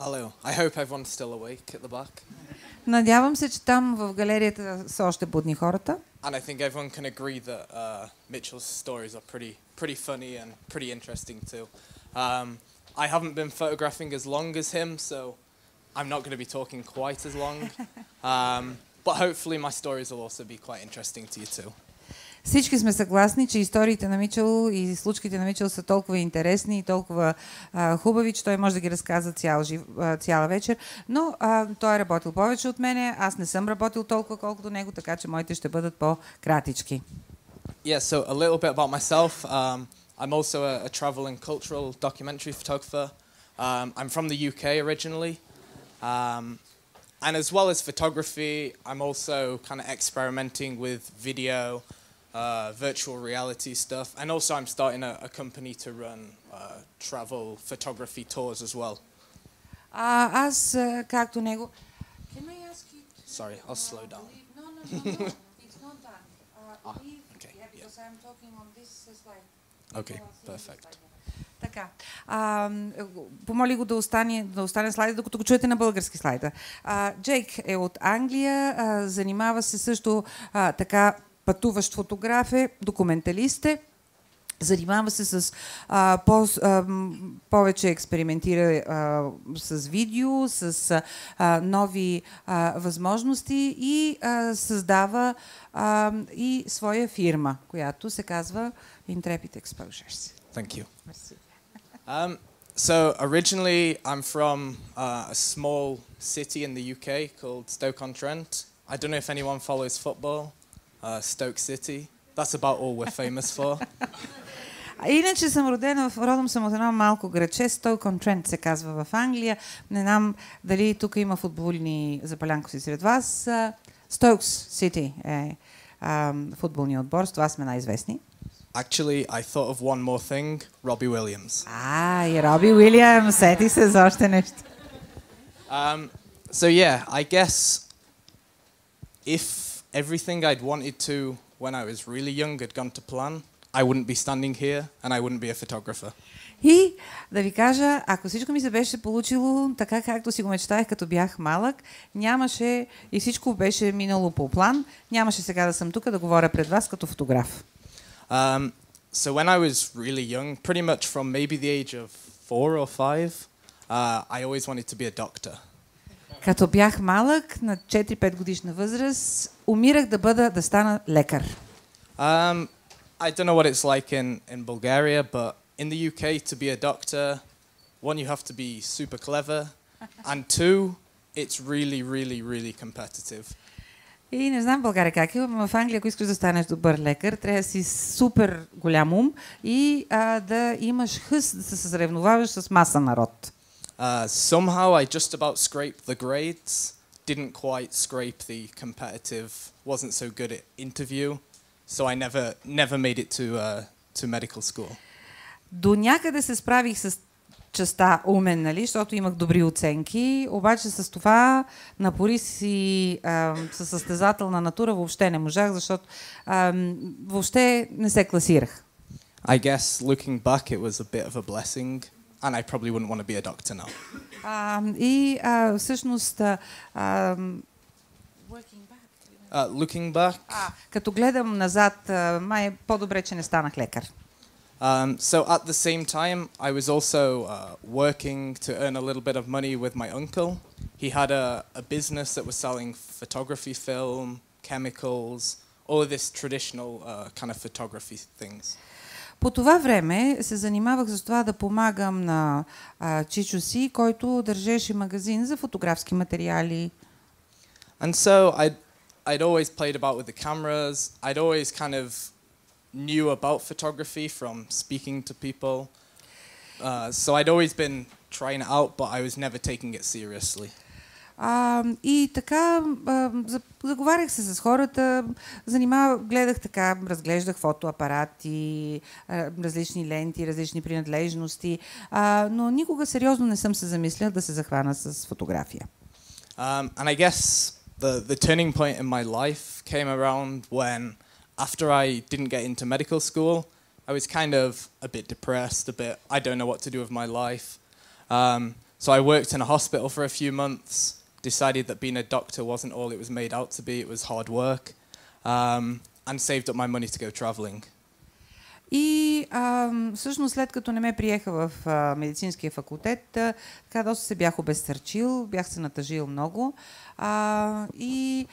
Hello. I hope everyone's still awake at the back. Надявам се, че там в галерията са още будни хората. And I think everyone can agree that Mitchell's stories are pretty funny and pretty interesting too. I haven't been photographing as long as him, so I'm not going to be talking quite as long. But hopefully my stories will also be quite interesting to you too. Всички сме съгласни, че историите на Мичел и случките на Мичел са толкова интересни и толкова хубави, че той може да ги разказва цяла вечер. Но той е работил повече от мене, аз не съм работил толкова колкото него, така че моите ще бъдат по-кратички. Yeah, so a little bit about myself. I'm also a travel and cultural documentary photographer. I'm from the UK originally. And as well as photography, I'm also kind of experimenting with video, virtual reality stuff, and also I'm starting a company to run travel photography tours as well. Аз, както него... Can I ask you to... Sorry, I'll slow down. No, it's not that. Okay, yeah, because I'm talking on this slide. Okay, perfect. Така. Помоли го да остане слайда, докато го чуете на български слайда. Джейк е от Англия, занимава се също така пътуващ фотограф е, документалист е, занимава се с повече експериментира с видео, с нови възможности и създава и своя фирма, която се казва Intrepid Exposures. Thank you. So originally I'm from a small city in the UK called Stoke-on-Trent. I don't know if anyone follows football. Stoke City. That's about all we're famous for. Иначе съм родом съм от едно малко градче, Stoke-on-Trent се казва в Англия. Не знам дали тук има футболни запалянковци сред вас. Stoke City е футболният отбор, с това сме най-известни. Actually, I thought of one more thing. Robbie Williams. И Роби Уилямс, сети се за още нещо. So yeah, I guess if everything I'd wanted to when I was really young had gone to plan, I wouldn't be standing here and I wouldn't be a photographer. И да ви кажа, ако всичко ми се беше получило така, както си го мечтаех, като бях малък, нямаше и всичко беше минало по план, нямаше сега да съм тук да говоря пред вас като фотограф. So when I was really young, pretty much from maybe the age of 4 or 5, I always wanted to be a doctor. Като бях малък, на 4-5 годишна възраст, умирах да стана лекар. I don't know what it's like in Bulgaria, but in the UK to be a doctor, one, you have to be super clever, and two, it's really, really, really competitive. И не знам в България как е, но в Англия, ако искаш да станеш добър лекар, трябва да си супер голям ум и да имаш хъс, да се съревноваваш с маса народ. Somehow I just about scraped the grades, didn't quite scrape the competitive, wasn't so good at interview, so I never made it to medical school. До някъде се справих с частта умен, нали, защото имах добри оценки, обаче с това напори си със състезателна натура въобще не можах, защото въобще не се класирах. I guess looking back it was a bit of a blessing. And I probably wouldn't want to be a doctor now. И всъщност looking back. Като гледам назад, май е по-добре, че не станах лекар. So at the same time, I was also working to earn a little bit of money with my uncle. He had a business that was selling photography film, chemicals, all of this traditional kind of photography things. По това време се занимавах с това да помагам на чичо си, който държеше магазин за фотографски материали. And so I'd always played about with the cameras. I'd always kind of knew about photography from speaking to people. So I'd always been trying it out, but I was never taking it seriously. И така заговарях се с хората, гледах така, разглеждах фотоапарати, различни ленти, различни принадлежности, но никога сериозно не съм се замислял да се захвана с фотография. And I guess the turning point in my life came around when, after I didn't get into medical school, I was kind of a bit depressed, I don't know what to do with my life. So I worked in a hospital for a few months, decided that being a doctor wasn't all it was made out to be, it was hard work, and saved up my money to go traveling. И всъщност след като не ме приеха в медицинския факултет, така доста се бях обезсърчил, бях се натъжил много и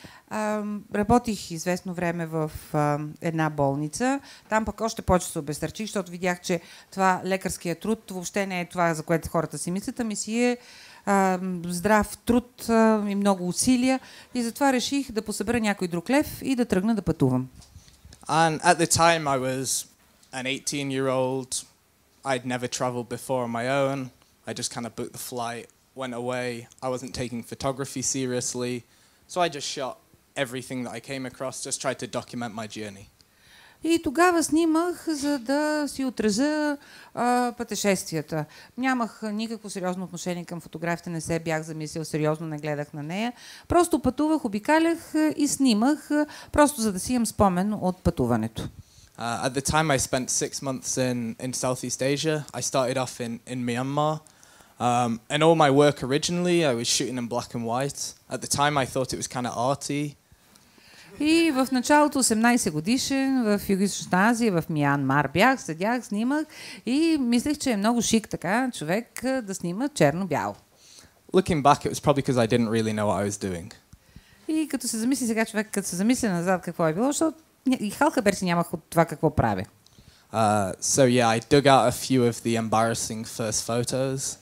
работих известно време в една болница. Там пък още повече се обезсърчих, защото видях, че това лекарския труд въобще не е това, за което хората си мислят, ами си е здрав труд и много усилия. И затова реших да посъбера някой друг лев и да тръгна да пътувам. And at the time I was an 18-year-old. I'd never traveled before on my own. I just kind of booked the flight, went away. I wasn't taking photography seriously. So I just shot everything that I came across, just tried to document my journey. И тогава снимах, за да си отразя пътешествията. Нямах никакво сериозно отношение към фотографията, не се бях замислил сериозно, не гледах на нея. Просто пътувах, обикалях и снимах, просто за да си имам спомен от пътуването. At the time I spent 6 months in Southeast Asia. I started off in Myanmar. And all my work originally, I was shooting in black and white. At the time I thought it was kind of arty. И в началото 18 годишен в Югоизточна Азия, в Миянмар бях, седях, снимах и мислех, че е много шик така човек да снима черно-бяло. Looking back, it was probably because I didn't really know what I was doing. И като се замисли сега човек, като се замисли назад какво е било, защото и халка берси нямах от това какво правя. So yeah, I dug out a few of the embarrassing first photos.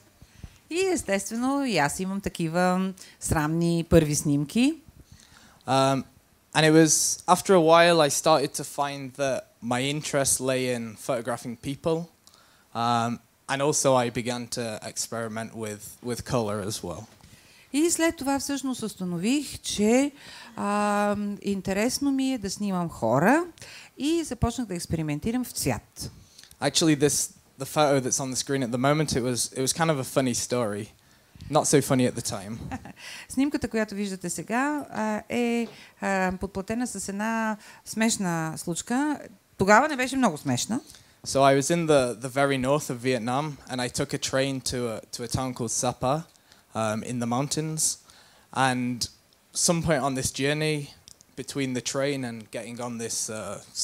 И естествено и аз имам такива срамни първи снимки. And it was after a while I started to find that my interest lay in photographing people, and also I began to experiment with color as well. И след това всъщност установих, че интересно ми е да снимам хора и започнах да експериментирам в цвят. Actually, the photo that's on the screen at the moment, it was kind of a funny story. Not so funny at the time. Снимката, която виждате сега, е подплатена с една смешна случка. Тогава не беше много смешна. So I was in the very north of Vietnam, and I took a train to a town called Sapa, in the mountains. And some point on this journey, between the train and getting on this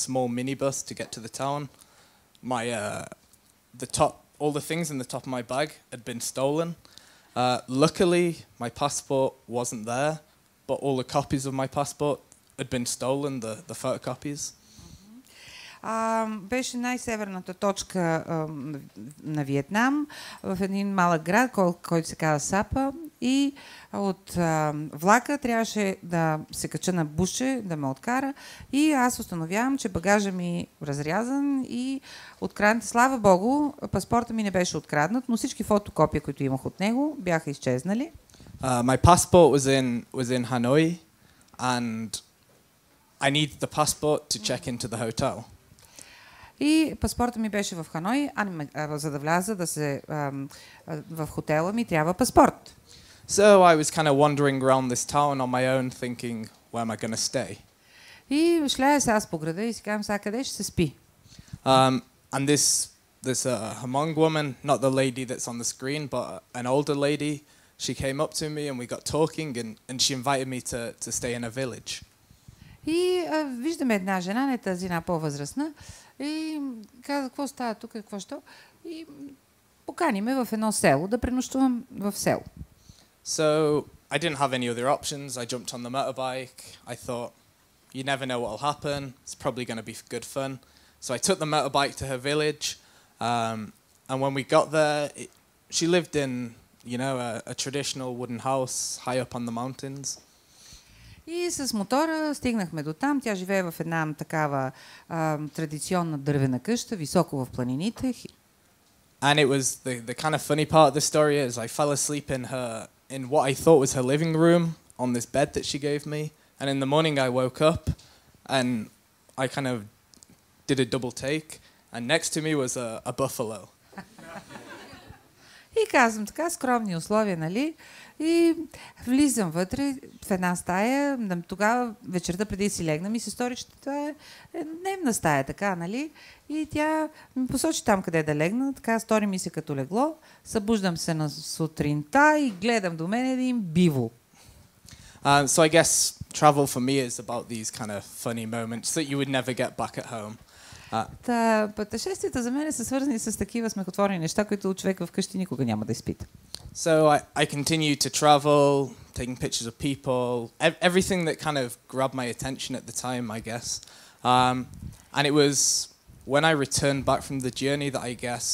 small minibus to get to the town, all the things in the top of my bag had been stolen. Luckily, my passport wasn't there, but all the copies of my passport had been stolen, the photocopies. Беше най-северната точка на Виетнам, в един малък град, който се казва Сапа, и от влака трябваше да се кача на бусче, да ме откара, и аз установявам, че багажа ми разрязан и откраднат. Слава Богу, паспорта ми не беше откраднат, но всички фотокопия, които имах от него, бяха изчезнали. My passport was in Hanoi, and I needed the passport to check into the hotel. И паспорта ми беше в Ханой, за да вляза в хотела ми трябва паспорт. So I was kind of wandering around this town on my own, thinking, where am I going to stay? И шляя се аз по града и си казвам, сега къде ще се спи? And this Hmong woman, not the lady that's on the screen, but an older lady, she came up to me and we got talking, and she invited me to stay in a village. И виждаме една жена, не тази една по-възрастна, и каза, какво става тук, какво що? И покани ме в едно село, да пренощувам в село. So I didn't have any other options. I jumped on the motorbike. I thought, you never know what will happen. It's probably going to be good fun. So I took the motorbike to her village, and when we got there, she lived in, a traditional wooden house high up on the mountains. И с мотора стигнахме до там. Тя живее в една такава традиционна дървена къща, високо в планините. And it was the kind of funny part of the story is I fell asleep in what I thought was her living room on this bed that she gave me. And in the morning I woke up and I kind of did a double take, and next to me was a buffalo. И казвам така, скромни условия, нали? И влизам вътре в една стая. Тогава вечерта преди да си легна ми се стори, че това е дневна стая, така, нали? И тя ми посочи там къде да легна. Така стори ми се като легло. Събуждам се на сутринта и гледам до мен един биво. So I guess travel for me is about these kind of funny moments that you would never get back at home. Пътешествията за мен са свързани с такива смехотворни неща, които човек вкъщи никога няма да изпита. So I continued to travel, taking pictures of people, everything that kind of grabbed my attention at the time, I guess. And it was when I returned back from the journey that I guess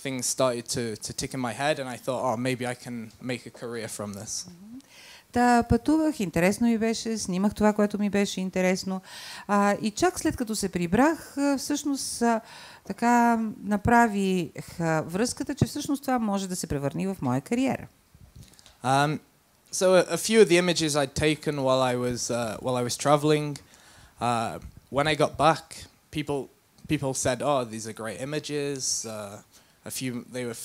things started to tick in my head, and I thought, oh, maybe I can make a career from this. Да, пътувах, интересно ми беше, снимах това, което ми беше интересно. И чак след като се прибрах, всъщност така направих връзката, че всъщност това може да се превърне в моя кариера. So a few of the images I'd taken while I was traveling, when I got back, people said, "Oh, these are great images." A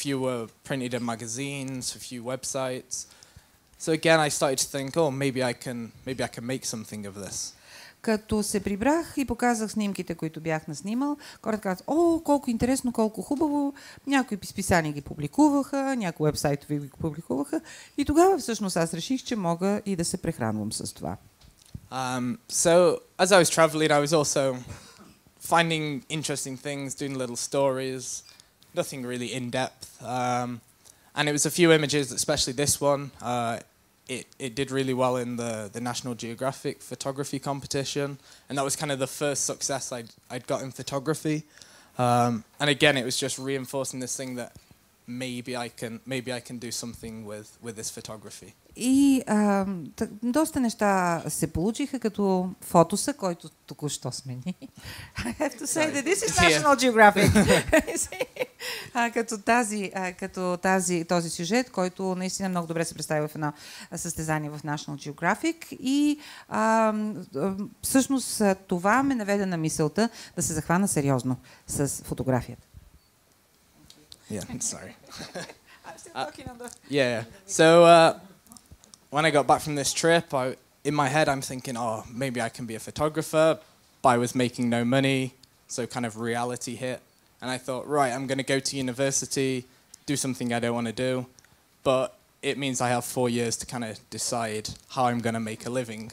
few were printed in magazines, a few websites. So again, I started to think, oh, maybe I can make something of this. Като се прибрах и показах снимките, които бях наснимал, хората казват, о, колко интересно, колко хубаво, някои списания ги публикуваха, някои уебсайтове ги публикуваха и тогава всъщност аз реших, че мога и да се прехранвам с това. So as I was traveling, I was also finding interesting things, doing little stories, nothing really in depth. And it was a few images, especially this one. It did really well in the National Geographic photography competition, and that was kind of the first success I'd got in photography. And again, it was just reinforcing this thing that maybe I can do something with this photography. И доста неща се получиха, като Фотоса, който току-що смени. I have to say that this is National Geographic. като този сюжет, който наистина много добре се представи в едно състезание в National Geographic. И всъщност това ме наведе на мисълта да се захвана сериозно с фотографията. Yeah, sorry. I'm still talking on the... Yeah. So when I got back from this trip, in my head I'm thinking, oh, maybe I can be a photographer, but I was making no money, so kind of reality hit. And I thought, right, I'm going to go to university, do something I don't want to do, but it means I have 4 years to kind of decide how I'm going to make a living.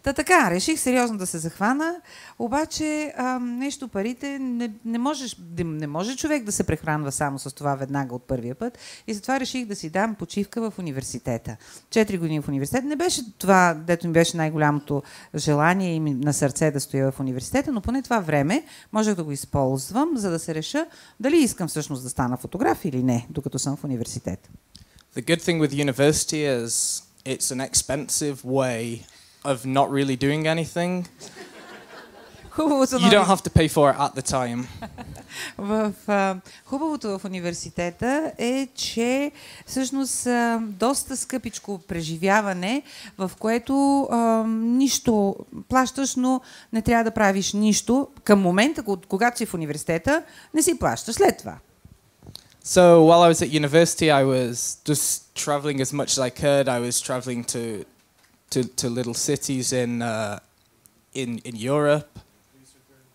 Та така, реших сериозно да се захвана, обаче нещо парите, не може човек да се прехранва само с това веднага от първия път и затова реших да си дам почивка в университета. 4 години в университет. Не беше това, дето ми беше най-голямото желание и на сърце да стоя в университета, но поне това време можех да го използвам, за да се реша дали искам всъщност да стана фотограф или не, докато съм в университет. The good thing with university is it's an expensive way of not really doing anything. You don't have to pay for it at the time. Хубавото в университета е, че всъщност доста скъпичко преживяване, в което нищо плащаш, но не трябва да правиш нищо. Към момента, когато си в университета, не си плащаш след това. So while I was at university, I was just traveling as much as I could. I was traveling to little cities in Europe.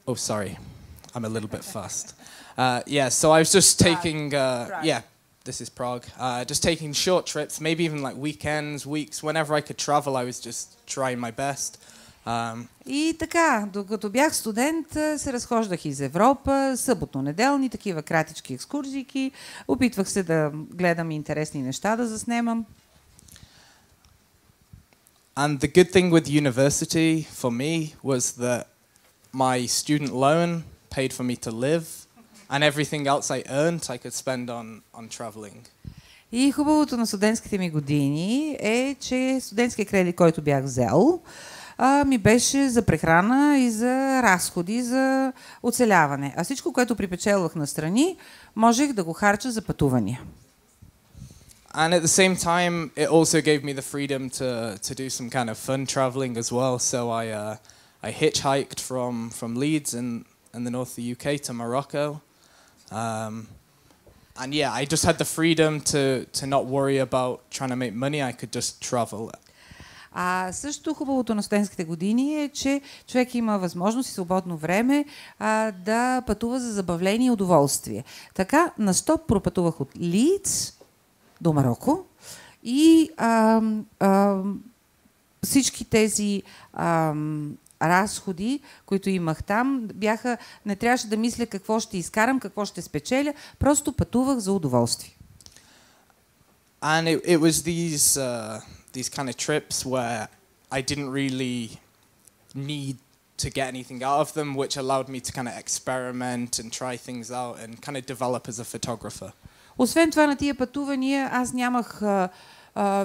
Oh, sorry, I'm a little bit fast. Yeah, so I was just taking this is Prague. Just taking short trips, maybe even like weekends, weeks, whenever I could travel. I was just trying my best. И така, докато бях студент, се разхождах из Европа, съботно-неделни, такива кратички екскурзийки. Опитвах се да гледам интересни неща, да заснемам. And the good thing with university for me was that my student loan paid for me to live, and everything else I earned I could spend on traveling. И хубавото на студентските ми години е, че студентския кредит, който бях взел, ми беше за прехрана и за разходи, за оцеляване. А всичко, което припечелвах настрани, можех да го харча за пътувания. And at the same time, it also gave me the freedom to do some kind of fun traveling as well. So I hitchhiked from Leeds in the north of the UK to Morocco. And yeah, I just had the freedom to not worry about trying to make money. I could just travel. Също хубавото на студентските години е, че човек има възможност и свободно време да пътува за забавление и удоволствие. Така, на стоп пропътувах от Лидс до Мароко и всички тези разходи, които имах там, бяха, не трябваше да мисля какво ще изкарам, какво ще спечеля, просто пътувах за удоволствие. And it was these kind of trips where I didn't really need to get anything out of them, which allowed me to kind of experiment and try things out and kind of develop as a photographer. Освен това на тия пътувания аз нямах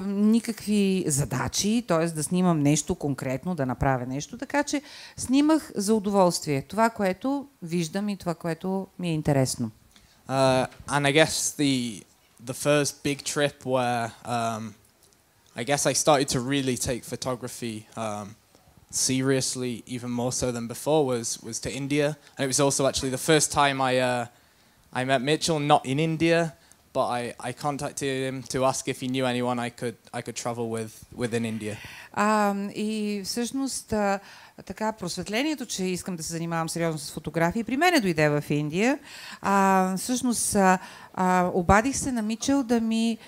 никакви задачи, т.е. да снимам нещо конкретно, да направя нещо, така че снимах за удоволствие. Това, което виждам и това, което ми е интересно. And I guess the first big trip where I guess I started to really take photography seriously, even more so than before, was to India. And it was also actually the first time I met Mitchell, not in India, but I contacted him to ask if he knew anyone I could travel with within India. И всъщност така просветлението, че искам да се занимавам сериозно с фотографии, при мен дойде в Индия. Всъщност обадих се на Мичел да ми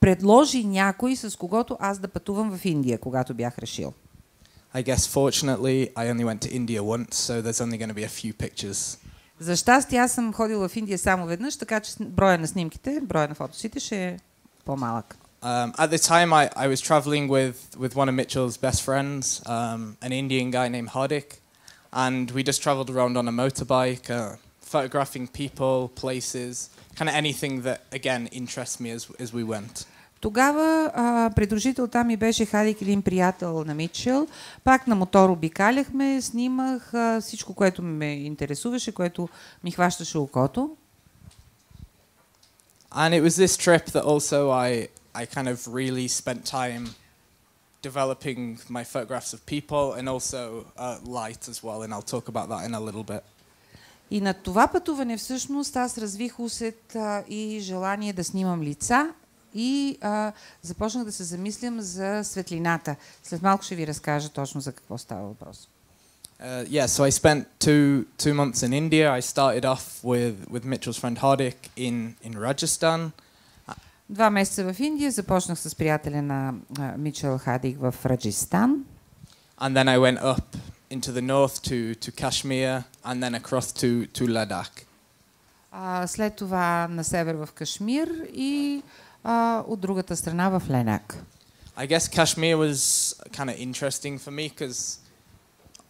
предложи някой, с когото аз да пътувам в Индия, когато бях решил. I guess fortunately I only went to India once, so there's only going to be a few pictures. За щастие аз съм ходила в Индия само веднъж, така че броя на снимките, броя на фотосите ще е по-малък. At the time I was traveling with one of Mitchell's best friends, an Indian guy named Hardik, and we just traveled around on a motorbike, photographing people, places, kind of anything that again interests me as we went. Тогава придружител там ми беше Хадик, един приятел на Мичел. Пак на мотор обикаляхме, снимах всичко, което ме интересуваше, което ми хващаше окото. And it was this trip that also I kind of really spent time developing my photographs of people and also light as well, and I'll talk about that in a little bit. И на това пътуване всъщност аз развих усет и желание да снимам лица и започнах да се замислям за светлината. След малко ще ви разкажа точно за какво става въпрос. Yeah, so I spent two months in India. I started off with Mitchell's friend Hardik in Rajasthan. 2 месеца в Индия, започнах с приятеля на Мичел Хадик в Раджистан. And then I went up into the north to Kashmir and then across to Ladakh. След това на север в Кашмир и от другата страна в Ленак. I guess Kashmir was kind of interesting for me because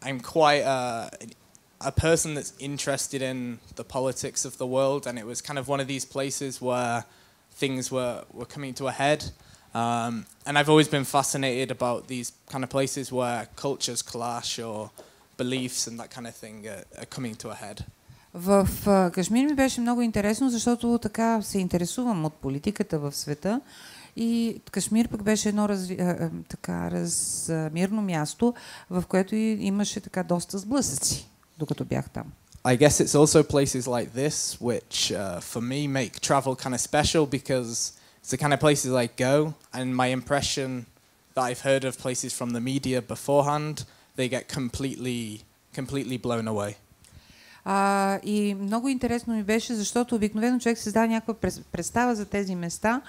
I'm quite a person that's interested in the politics of the world, and it was kind of one of these places where things were coming to a head. And I've always been fascinated about these kind of places where cultures clash or beliefs and that kind of thing are coming to a head. В Кашмир ми беше много интересно, защото така се интересувам от политиката в света и Кашмир пък беше едно размирно място, в което имаше така доста сблъсъци, докато бях там. I guess it's also places like this which for me make travel kind of special because it's the kind of places I go and my impression that I've heard of places from the media beforehand, they get completely blown away. И много интересно ми беше, защото обикновено човек се създава някаква представа за тези места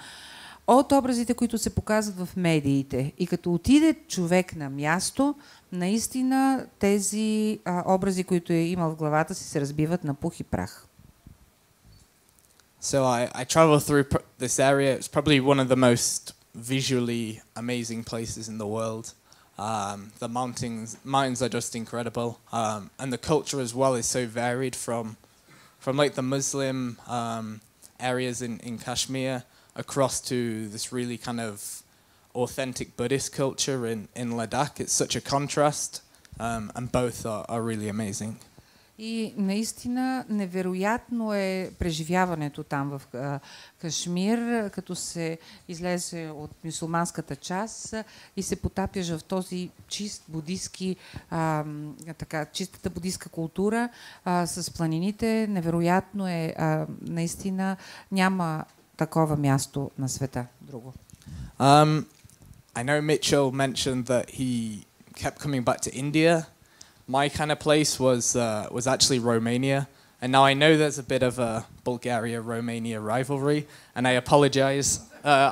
от образите, които се показват в медиите. И като отиде човек на място, наистина тези образи, които е имал в главата си, се разбиват на пух и прах. So I traveled through this area. It's probably one of the most visually amazing places in the world. The mountains are just incredible, and the culture as well is so varied from like the Muslim areas in Kashmir across to this really kind of authentic Buddhist culture in Ladakh. It's such a contrast, and both are really amazing. И наистина невероятно е преживяването там в Кашмир, като се излезе от мюсюлманската част и се потапяш в този чист будистки, чистата будистка култура с планините. Невероятно е, наистина няма такова място на света друго. I know Mitchell mentioned that he kept coming back to India. My kind of place was actually Romania, and now I know there's a bit of a Bulgaria-Romania rivalry, and I apologize.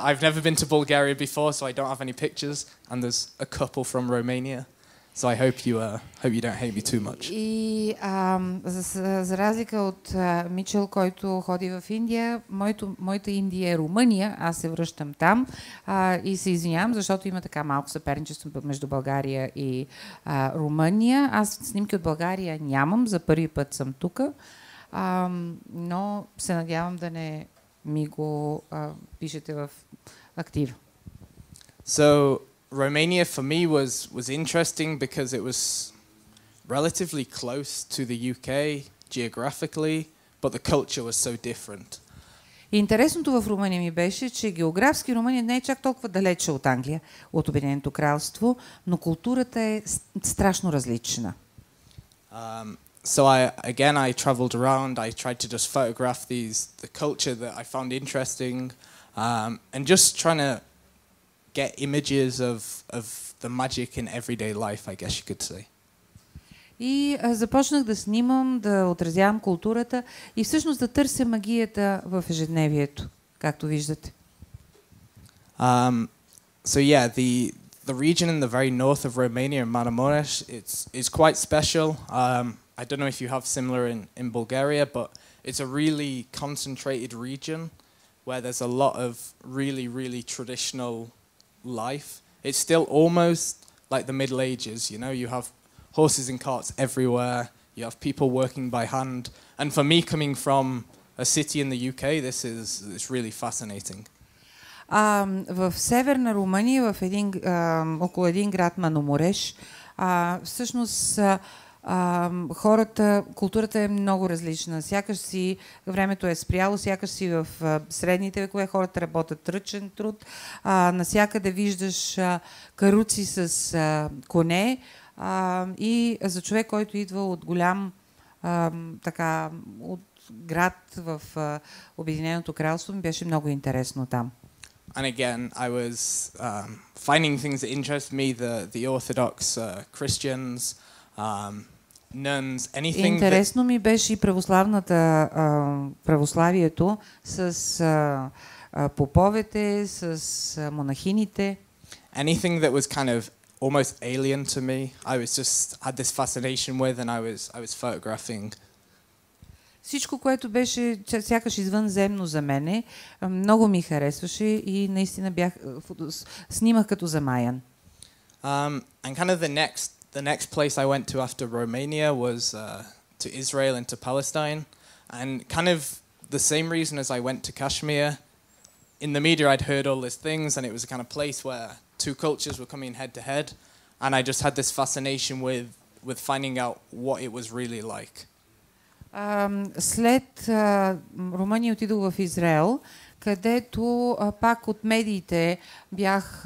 I've never been to Bulgaria before, so I don't have any pictures, and there's a couple from Romania, so I hope you don't hate me too much. И за разлика от Мичел, който ходи в Индия, моята Индия е Румъния, аз се връщам там и се извинявам, защото има така малко съперничество между България и Румъния. Аз снимки от България нямам, за първи път съм тук, но се надявам да не ми го пишете в актив. So Romania for me was interesting because it was relatively close to the UK geographically, but the culture was so different. Интересното в Румъния ми беше, че географски Румъния не е чак толкова далече от Англия, от Обединеното кралство, но културата е страшно различна. So I traveled around. I tried to just photograph the culture that I found interesting, and just trying to get images of the magic in everyday life, I guess you could say. И започнах да снимам, да отразявам културата и всъщност да търся магията в ежедневието, както виждате. So yeah, the region in the very north of Romania, in Maramuresh, it's quite special. I don't know if you have similar in Bulgaria, but it's a really concentrated region where there's a lot of really, really traditional life. It's still almost like the Middle Ages, you know, you have horses and carts everywhere, you have people working by hand, and for me coming from a city in the UK, it's really fascinating. В северна Румъния, в около един град Маномореш, всъщност културата е много различна. Сякаш си времето е спряло, сякаш си в средните векове, хората работят ръчен труд. Насякъде виждаш каруци с коне и за човек, който идва от голям от град в Обединеното кралство, ми беше много интересно там. And again, I was finding things that interest me, the Orthodox Christians, nuns, anything. Интересно ми беше и православието с поповете, с монахините. Anything that was kind of almost alien to me, I was just had this fascination with, and I was photographing. Всичко, което беше сякаш извънземно за мене, много ми харесваше и наистина снимах като замаян. And kind of the next place I went to after Romania was to Israel and to Palestine, and kind of the same reason as I went to Kashmir. In the media I'd heard all these things, and it was a kind of place where two cultures were coming head to head, and I just had this fascination with finding out what it was really like. След Румъния отидох в Израел, където пак от медиите бях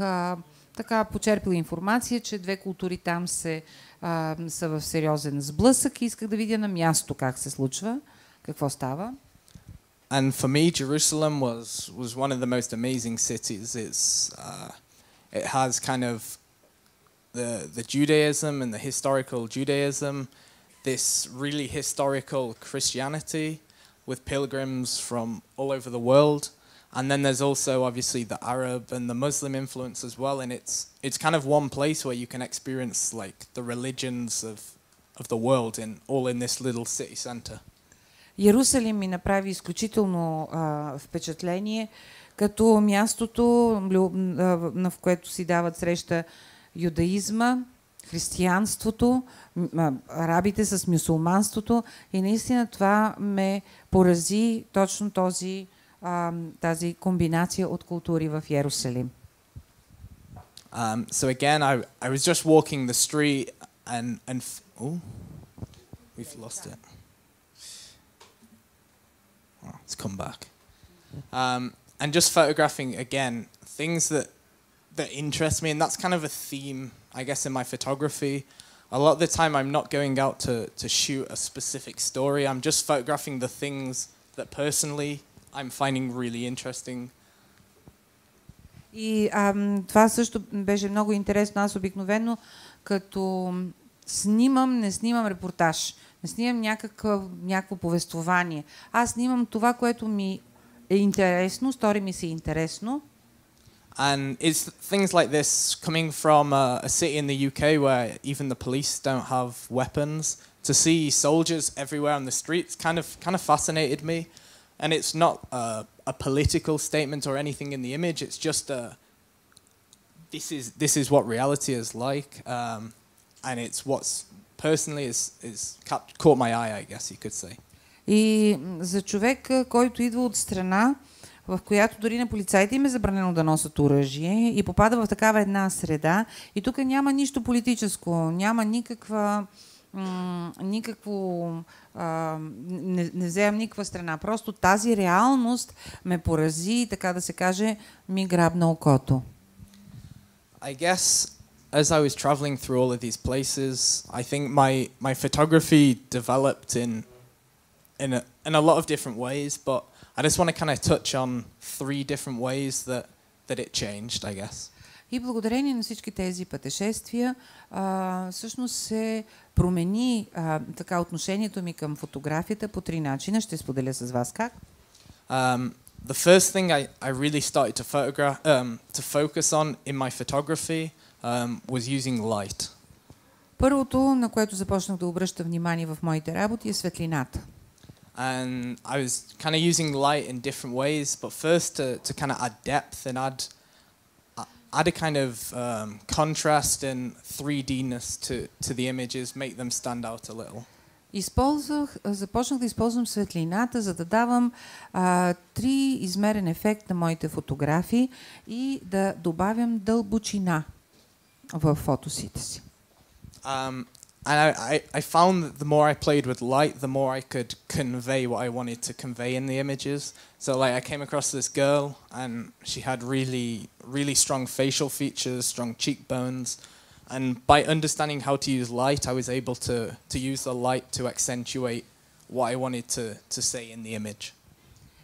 така почерпила информация, че две култури там са в сериозен сблъсък и исках да видя на място как се случва, какво става. And for me, Jerusalem was one of the most amazing cities. It has kind of the Judaism and the historical Judaism, this really historical Christianity with pilgrims from all over the world. And then there's also obviously the Arab and the Muslim influence as well. And it's kind of one place where you can experience like the religions of the world all in this little city center. Йерусалим ми направи изключително впечатление, като мястото, в което си дават среща юдаизма, християнството, арабите с мюсюлманството и наистина това ме порази точно тази комбинация от култури в Йерусалим. So again, I was just walking the street and We've lost it. Oh, it's come back. And just photographing, again, things that interest me, and that's kind of a theme, I guess, in my photography. A lot of the time I'm not going out to shoot a specific story. I'm just photographing the things that personally I'm finding really interesting. И това също беше много интересно. Аз обикновено като снимам, не снимам репортаж, не снимам някакво повествование. Аз снимам това, което ми е интересно, стори ми се интересно. And it's things like this coming from a city in the UK where even the police don't have weapons. To see soldiers everywhere on the streets kind of fascinated me. And it's not a political statement or anything in the image. It's just this is what reality is like, and it's what's personally is caught my eye, I guess you could say. И за човек, който идва от страна, в която дори на полицаите им е забранено да носят оръжие и попада в такава една среда, и тук няма нищо политическо, няма не вземам никаква страна. Просто тази реалност ме порази, така да се каже, ми грабна окото. I guess as I was traveling through all of these places, I think my photography developed in a lot of different ways, but I just want to kind of touch on 3 different ways that it changed, I guess. И благодарение на всички тези пътешествия, всъщност се промени така отношението ми към фотографията по 3 начина. Ще споделя с вас как. The first thing I really started to focus on in my photography was using light. Първото, на което започнах да обръщам внимание в моите работи, е светлината. And I was kind of using light in different ways, but first to kind of add depth and add a kind of contrast and 3D-ness to the images, make them stand out a little. Започнах да използвам светлината, за да давам 3-измерен ефект на моите фотографии и да добавям дълбочина в фотосите си. And I found that the more I played with light, the more I could convey what I wanted to convey in the images. So like I came across this girl and she had really strong facial features, strong cheekbones. And by understanding how to use light, I was able to use the light to accentuate what I wanted to say in the image.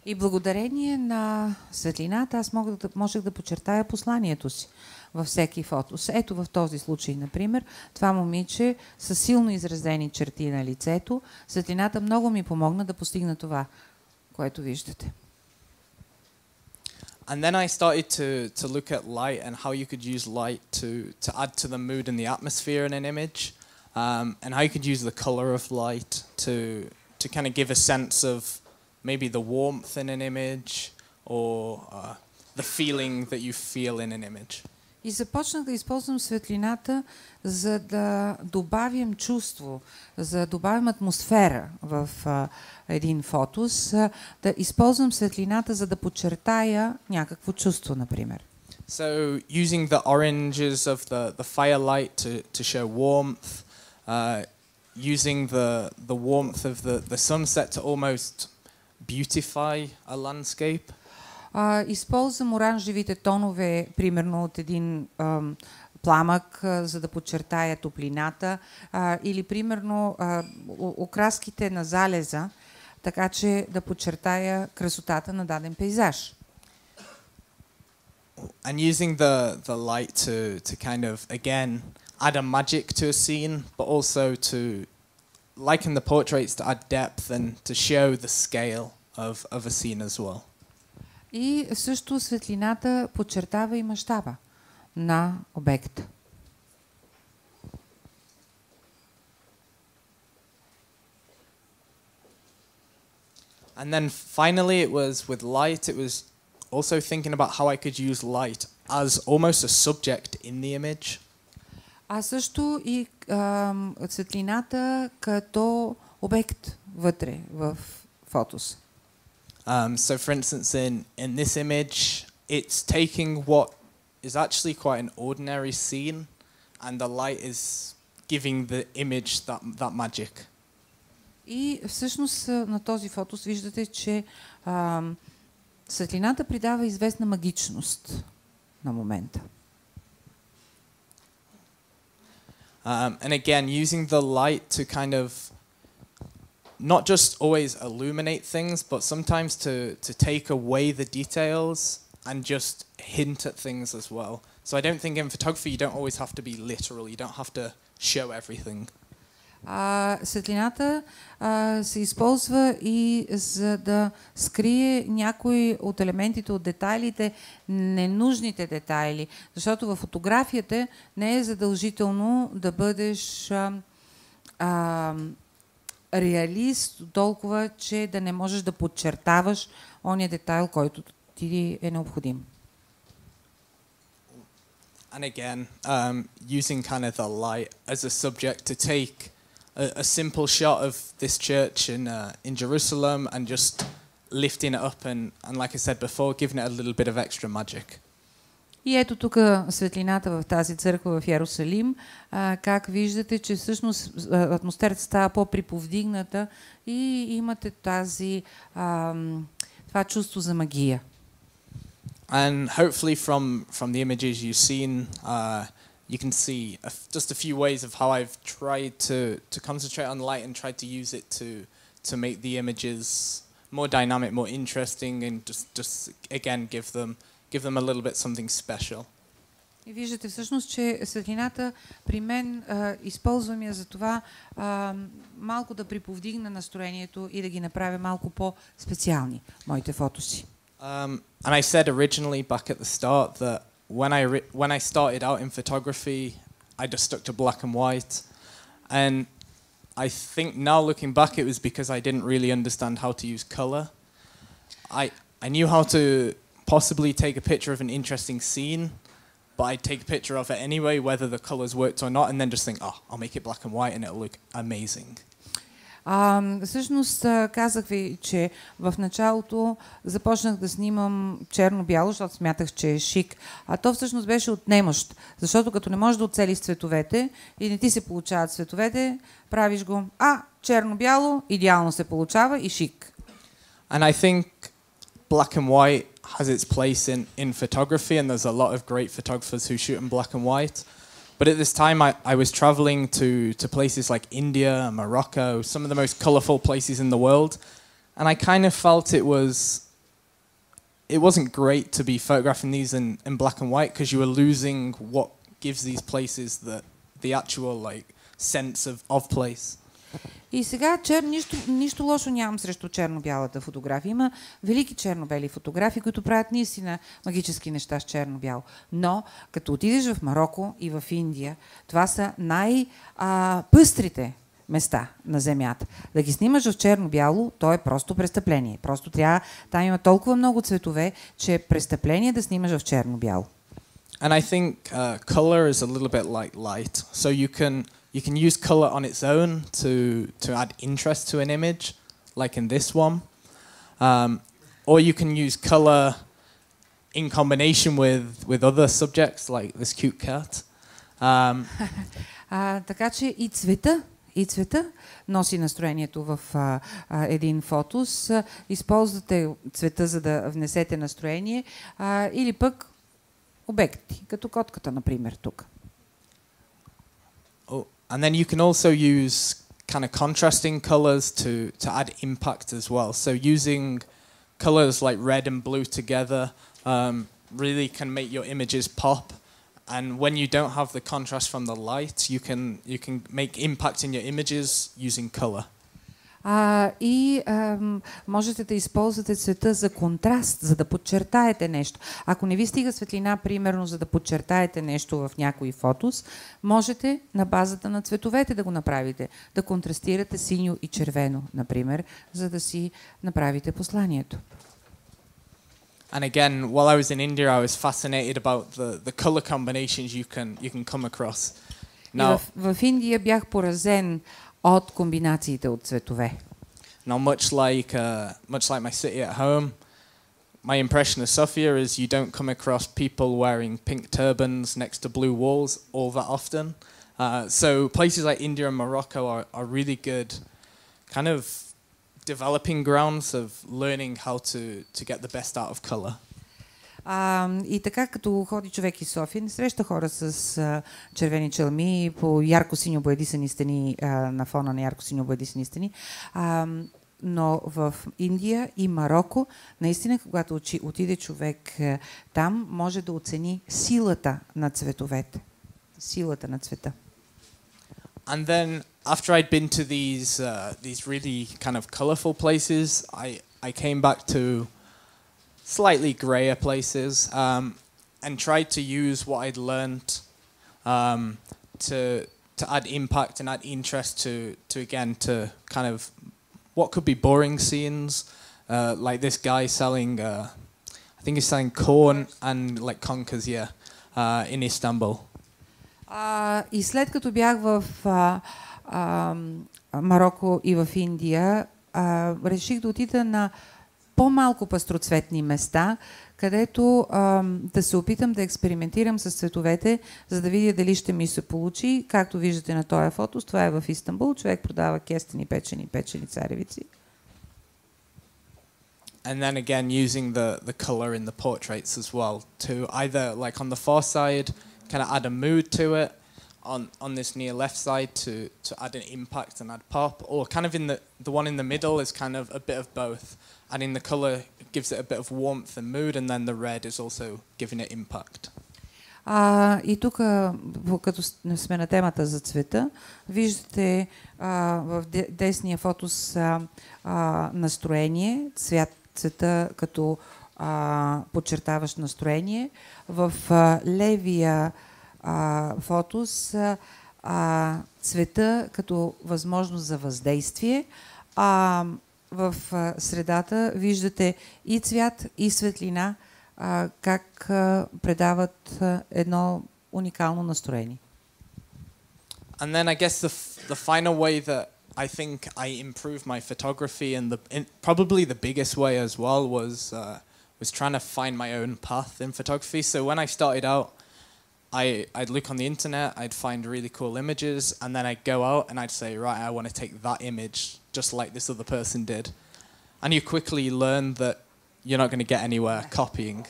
И благодарение на светлината аз можех да подчертая посланието си във всеки фотос. Ето в този случай, например, това момиче с силно изразени черти на лицето. Светлината много ми помогна да постигна това, което виждате. And then I started to look at light and how you could use light to add to the mood and the atmosphere in an image, and how you could use the color of light to kind of give a sense of maybe the warmth in an image or the feeling that you feel in an image. И започнах да използвам светлината, за да добавям чувство, за да добавим атмосфера в един фотос, да използвам светлината, за да подчертая някакво чувство, например. So using the oranges of the firelight to show warmth, using the warmth of the sunset to almost beautify a landscape. Използвам оранжевите тонове, примерно от един пламък, за да подчертая топлината, или примерно окраските на залеза, така че да подчертая красотата на даден пейзаж. And using the light to kind of again add a magic to a scene, but also to, like in the portraits, to add depth and to show the scale of a scene as well. И също светлината подчертава и мащаба на обекта. And then finally it was with light, it was also thinking about how I could use light as almost a subject in the image. А също и светлината като обект вътре в фотос. So for instance, in this image, it's taking what is actually quite an ordinary scene, and the light is giving the image that magic. И всъщност на този фотос виждате, че светлината придава известна магичност на момента. And again, using the light to kind of not just always illuminate things, but sometimes to take away the details and just hint at things as well. So I don't think in photography you don't always have to be literal, you don't have to show everything. Светлината се използва и за да скрие някои от елементите, от детайлите, ненужните детайли. Защото във фотографията не е задължително да бъдеш реалист толкова, че да не можеш да подчертаваш ония детайл, който ти е необходим. And again, using kind of the light as a subject to take a simple shot of this church in Jerusalem and just lifting it up and like I said before, giving it a little bit of extra magic. И ето тук светлината в тази църква в Йерусалим, как виждате, че всъщност атмосферата става по-приповдигната и имате това чувство за магия. And hopefully from the images you've seen, you can see just a few ways of how I've tried to concentrate on light and tried to use it to make the images more dynamic, more interesting, and just again give them a little bit something special. И виждате всъщност, че светлината при мен използвам я за това малко да приповдигна настроението и да ги направя малко по-специални моите фотоси. And I said originally back at the start that when I started out in photography, I just stuck to black and white. And I think now looking back, it was because I didn't really understand how to use color. I knew how to possibly take a picture of an interesting scene, but I'd take a picture of it anyway, whether the colors worked or not, and then just think, oh, I'll make it black and white and it'll look amazing. Всъщност казах ви, че в началото започнах да снимам черно-бяло, защото смятах, че е шик. А то всъщност беше отнемащ, защото като не можеш да оцелиш цветовете и не ти се получават цветовете, правиш го, черно-бяло, идеално се получава и шик. And I think black and white has its place in photography, and there's a lot of great photographers who shoot in black and white. But at this time, I was traveling to places like India, Morocco, some of the most colorful places in the world, and I kind of felt it wasn't great to be photographing these in black and white because you were losing what gives these places the actual like sense of place. И сега нищо лошо нямам срещу черно-бялата фотография. Има велики черно-бели фотографии, които правят наистина магически неща с черно-бяло. Но като отидеш в Мароко и в Индия, това са най-пъстрите места на земята. Да ги снимаш в черно-бяло, то е просто престъпление. Просто трябва, там има толкова много цветове, че е престъпление да снимаш в черно-бяло. And I think color is a little bit like light. So you can use color on its own to add interest to an image, like in this one. Or you can use color in combination with other subjects, like this cute cat. Така че и цвета носи настроението в един фотос. Използвате цвета, за да внесете настроение, или пък обекти, като котката, например, тук. And then you can also use kind of contrasting colors to add impact as well. So using colors like red and blue together really can make your images pop. And when you don't have the contrast from the light, you can make impact in your images using color. И можете да използвате цвета за контраст, за да подчертаете нещо. Ако не ви стига светлина, примерно, за да подчертаете нещо в някой фотос, можете на базата на цветовете да го направите. Да контрастирате синьо и червено, например, за да си направите посланието. And again, while I was in India, I was fascinated about the color combinations you can come across. Now, в Индия бях поразен от комбинациите от цветове. Now, much like my city at home, my impression of Sofia is you don't come across people wearing pink turbans next to blue walls all that often. So places like India and Morocco are really good kind of developing grounds of learning how to get the best out of color. И така, като ходи човек из София, не среща хора с червени чалми по ярко-синьо боядисани стени, на фона на ярко-синьо боядисани стени. Но в Индия и Мароко, наистина, когато отиде човек там, може да оцени силата на цветовете. Силата на цвета. And then after I'd been to these really kind of colorful places, I came back to slightly grayer places and tried to use what I'd learned to add impact and add interest to again to kind of what could be boring scenes, like this guy selling I think he's selling corn and like conkers, in Istanbul. И след като бях в Мароко и в Индия, реших да отида на по-малко пастроцветни места, където да се опитам да експериментирам с цветовете, за да видя дали ще ми се получи. Както виждате на този фото, това е в Истанбул. Човек продава кестени печени царевици. And then again using the color in the portraits as well to either like on the far side kind of add a mood to it, on this near left side to add an impact and add pop, or kind of in the one in the middle is kind of a bit of both. Adding the color gives it a bit of warmth and mood, and then the red is also giving it impact. И тук, като сме на темата за цвета, виждате в десния фото с настроение, цвета като подчертаващ настроение. В левия фото с цвета като възможност за въздействие. В средата виждате и цвят, и светлина, как предават едно уникално настроение. And then I guess the final way that I think I improved my photography, and probably the biggest way as well, was trying to find my own path in photography. So when I started out, I'd look on the internet, I'd find really cool images, and then I'd go out and I'd say, right, I want to take that image just like this other person did. And you quickly learn that you're not going to get anywhere copying.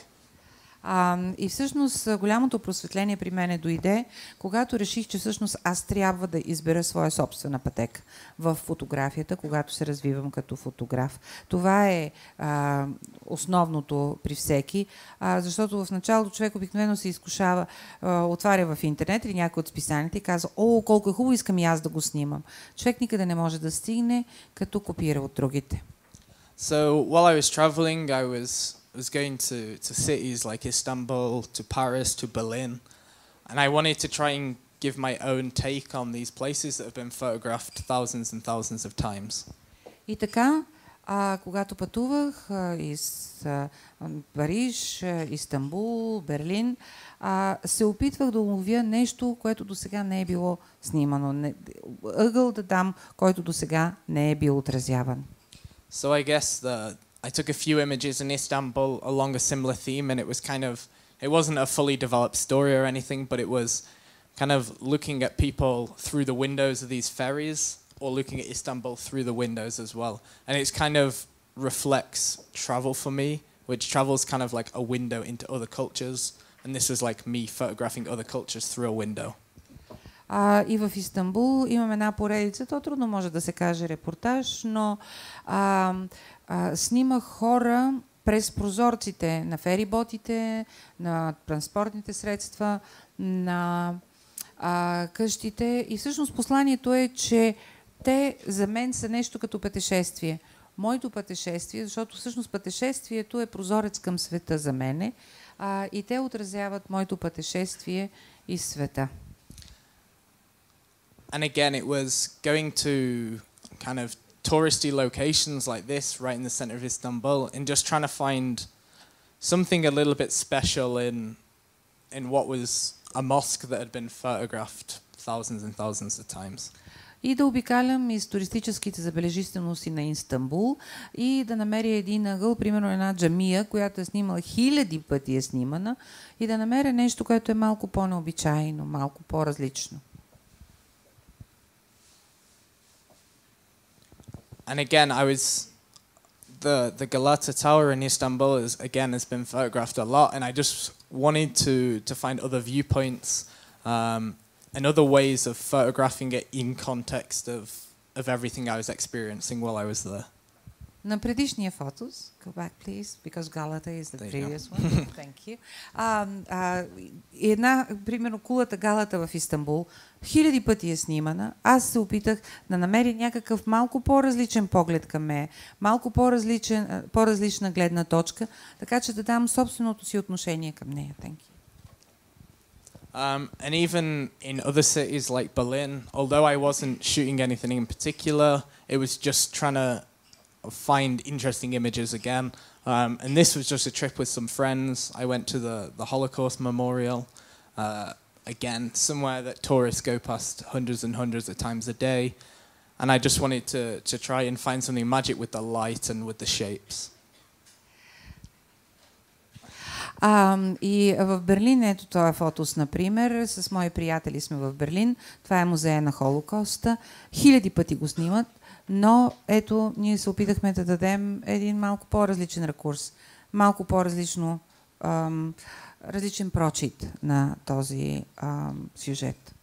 И всъщност голямото просветление при мене дойде, когато реших, че всъщност аз трябва да избера своя собствена пътека в фотографията, когато се развивам като фотограф. Това е основното при всеки, защото в началото човек обикновено се изкушава, отваря в интернет или някой от списанията и казва: о, колко е хубаво, искам и аз да го снимам. Човек никъде не може да стигне, като копира от другите. So while I was traveling, I was going to cities like Istanbul, to Paris, to Berlin, and I wanted to try and give my own take on these places that have been photographed thousands and thousands of times. И така, когато пътувах из Париж, Истанбул, Берлин, се опитвах да уловя нещо, което досега не е било снимано, ъгъл да дам, който досега не е бил отразяван. So I guess I took a few images in Istanbul along a similar theme, and it wasn't a fully developed story or anything, but it was kind of looking at people through the windows of these ferries, or looking at Istanbul through the windows as well. And it kind of reflects travel for me, which travel's kind of like a window into other cultures, and this is like me photographing other cultures through a window. И в Истанбул имам една поредица, то трудно може да се каже репортаж, но снимах хора през прозорците на фериботите, на транспортните средства, на къщите. И всъщност посланието е, че те за мен са нещо като пътешествие. Моето пътешествие, защото всъщност пътешествието е прозорец към света за мене, и те отразяват моето пътешествие из света. And again, it was going to kind of touristy locations like this, right in the center of Istanbul, and just trying to find something a little bit special in what was a mosque that had been photographed thousands and thousands of times. И да обикалям из туристическите забележителности на Истанбул и да намеря един ъгъл, примерно една джамия, която е снимала хиляди пъти е снимана, и да намеря нещо, което е малко по-необичайно, малко по-различно. And again, I was the Galata Tower in Istanbul has been photographed a lot, and I just wanted to find other viewpoints and other ways of photographing it in context of everything I was experiencing while I was there. На предишния фотос, go back please, because Galata is the previous one. Thank you. Примерно кулата Галата в Истанбул, хиляди пъти е снимана. Аз се опитах да намеря някакъв малко по-различен поглед към нея, малко по-различна гледна точка, така че да дам собственото си отношение към нея. Thank you. And even in other cities like Berlin, although I wasn't shooting anything in particular, it was just trying to find interesting images again. And this was just a trip with some friends. I went to the Holocaust Memorial, again, somewhere that tourists go past hundreds and hundreds of times a day. And I just wanted to try and find something magic with the light and with the shapes. И в Берлин, ето това фотос, например, с мои приятели сме в Берлин. Това е музея на Холокоста. Хиляди пъти го снимат, но ето ние се опитахме да дадем един малко по-различен ракурс, малко по-различно различен прочит на този сюжет.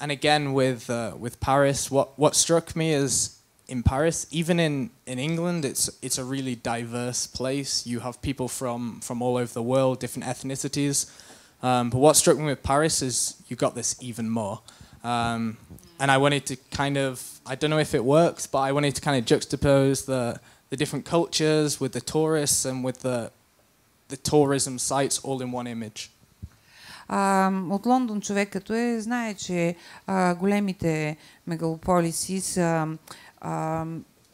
And again with Paris, what struck me is in Paris, even in England, it's a really diverse place. You have people from all over the world, different ethnicities. But what struck me with Paris is you got this even more. And I wanted to kind of, I don't know if it works, but I wanted to kind of juxtapose the different cultures with the tourists and with the tourism sites all in one image. От Лондон човек като знае, че големите мегалополиси са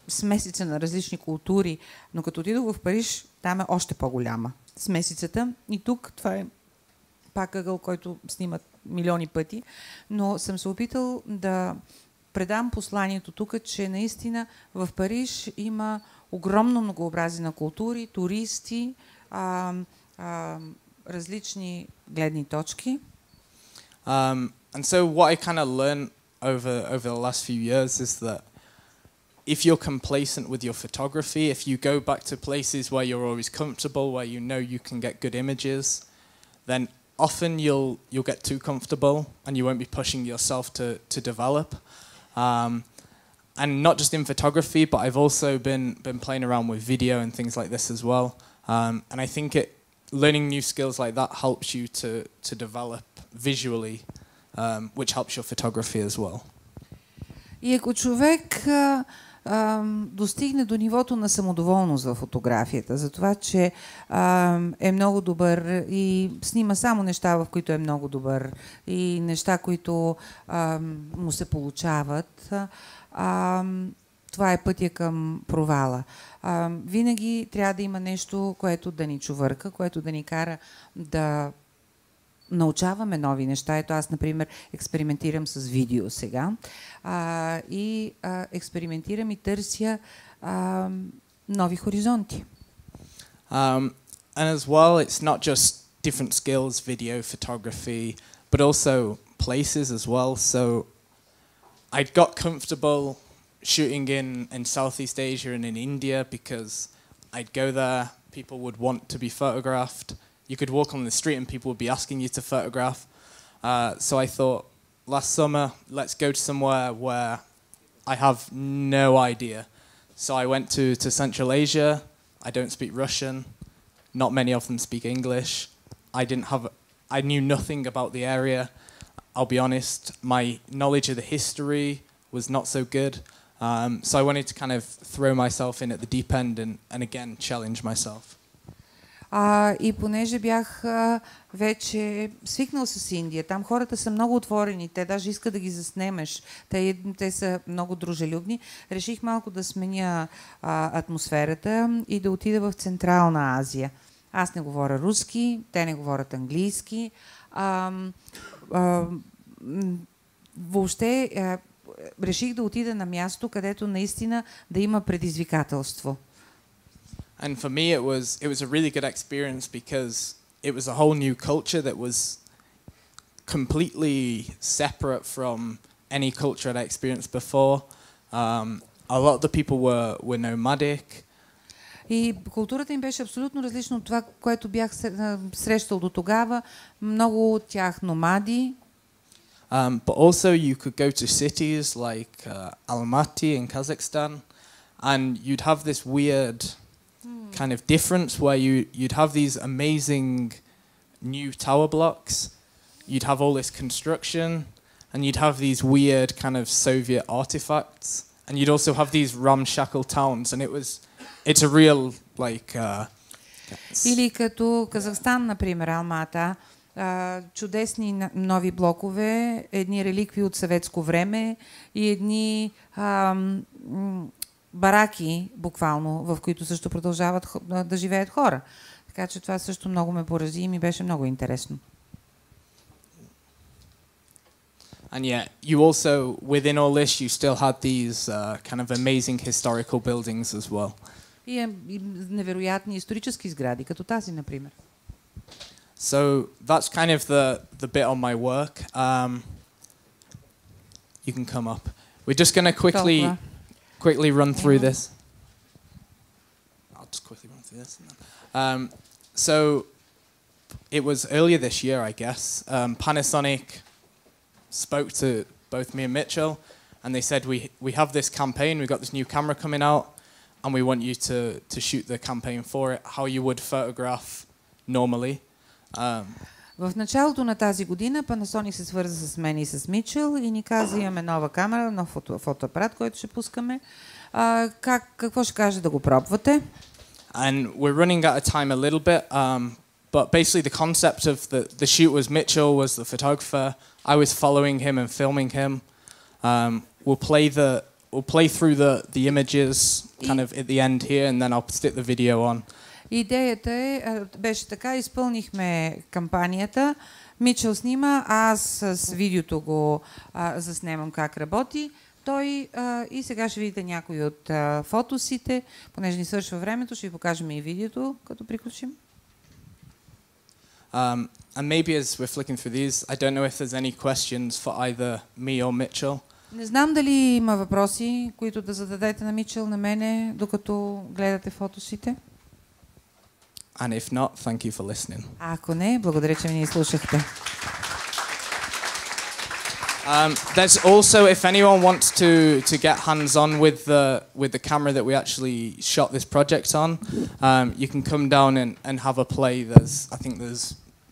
смесица на различни култури, но като отидох в Париж, там е още по-голяма смесицата. И тук това е пак ъгъл, който снимат милиони пъти, но съм се опитал да предам посланието тук, че наистина в Париж има огромно многообразие на култури, туристи, различни гледни точки. And so what I kind of learned over the last few years is that if you're complacent with your photography, if you go back to places where you're always comfortable, where you know you can get good images, then often you'll get too comfortable and you won't be pushing yourself to develop. And not just in photography, but I've also been playing around with video and things like this as well. And I think learning new skills like that helps you to develop visually, which helps your photography as well. И ако човек достигне до нивото на самодоволност в фотографията, за това, че е много добър и снима само неща, в които е много добър и неща, които му се получават, това е пътя към провала. Винаги трябва да има нещо, което да ни чувърка, което да ни кара да научаваме нови неща. Ето аз, например, експериментирам с видео сега и експериментирам и търся нови хоризонти. And as well, it's not just different skills, video, photography, but also places as well. So I got comfortable shooting in Southeast Asia and in India because I'd go there, people would want to be photographed. You could walk on the street and people would be asking you to photograph. So I thought, last summer, let's go to somewhere where I have no idea. So I went to Central Asia. I don't speak Russian. Not many of them speak English. I knew nothing about the area. I'll be honest, my knowledge of the history was not so good. So I wanted to kind of throw myself in at the deep end and again, challenge myself. И понеже бях вече свикнал с Индия, там хората са много отворени, те даже искат да ги заснемеш, те са много дружелюбни, реших малко да сменя атмосферата и да отида в Централна Азия. Аз не говоря руски, те не говорят английски. Въобще реших да отида на място, където наистина да има предизвикателство. And for me, it was a really good experience because it was a whole new culture that was completely separate from any culture I'd experienced before. A lot of the people were nomadic. И културата им беше абсолютно различна от това, което бях срещал до тогава. Много от тях номади. But also you could go to cities like Almaty in Kazakhstan, and you'd have this weird kind of difference where you'd have these amazing new tower blocks, you'd have all this construction, and you'd have these weird kind of Soviet artifacts, and you'd also have these ramshackle towns, and it's a real like... Или като Казахстан, например, Алмата, чудесни нови блокове, едни реликви от съветско време и едни бараки, буквално, в които също продължават да живеят хора. Така че това също много ме порази и ми беше много интересно. And yeah, you also, within all this, you still had these kind of amazing historical buildings as well. И невероятни исторически сгради, като тази, например. So that's kind of the bit on my work. You can come up. We're just going to quickly run through this. I'll just quickly run through this. So it was earlier this year, I guess. Panasonic spoke to both me and Mitchell, and they said, we have this campaign, we've got this new camera coming out, and we want you to shoot the campaign for it, how you would photograph normally. В началото на тази година Panasonic се свърза с мен и с Мичел и ни каза, имаме нова камера, нов фотоапарат, който ще пускаме. Какво ще каже да го пробвате? And we're running out of time a little bit, but basically the concept of the shoot was Mitchell was the photographer, I was following him and filming him. We'll play through the images kind of at the end here, and then I'll stick the video on. Идеята беше така, изпълнихме кампанията, Мичел снима, аз с видеото го заснемам как работи, той и сега ще видите някои от фотосите, понеже ни свършва времето, ще ви покажем и видеото, като приключим. And maybe as we're flicking through these, I don't know if there's any questions for either me or Mitchell. Не знам дали има въпроси, които да зададете на Мичел, на мене, докато гледате фотосите. And if not, thank you for listening. Ако не, благодаря, че ни слушахте. There's also, if anyone wants to get hands-on with the camera that we actually shot this project on, you can come down and have a play. I think there's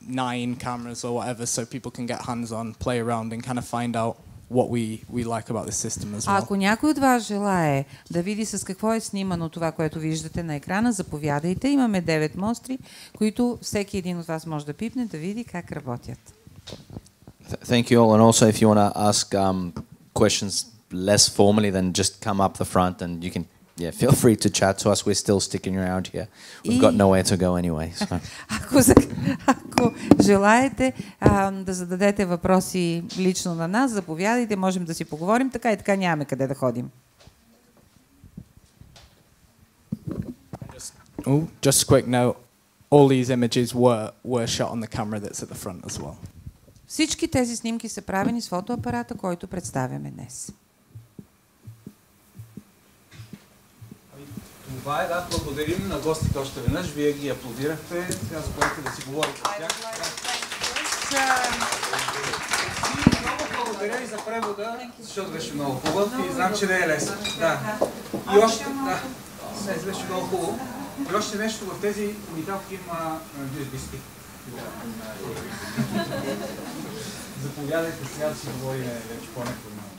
9 cameras or whatever, so people can get hands-on, play around, and kind of find out what we like about the system as well. Ако някой от вас желае да види с какво е снимано това, което виждате на екрана, заповядайте. Имаме 9 монстри, които всеки един от вас може да пипне, да види как работят. Thank you all, and also if you want to ask questions less formally, then just come up the front and you can feel free to chat to us. We're still sticking around here. We've got nowhere to go anyway. So. Ако желаете да зададете въпроси лично на нас, заповядайте, можем да си поговорим. Така и така нямаме къде да ходим. Just a quick note. All these images were shot on the camera that's at the front as well. Всички тези снимки са правени с фотоапарата, който представяме днес. Това е, да, благодарим на гостите още веднъж. Вие ги аплодирахте. Сега заповядайте да си говорите с тях. Много благодаря и за превода, защото беше много хубав и знам, че не е лесно. Да. И още, беше много хубаво. И още нещо, в тези уникалки има USB-стик. Заповядайте сега да си говорим вече по-неформално.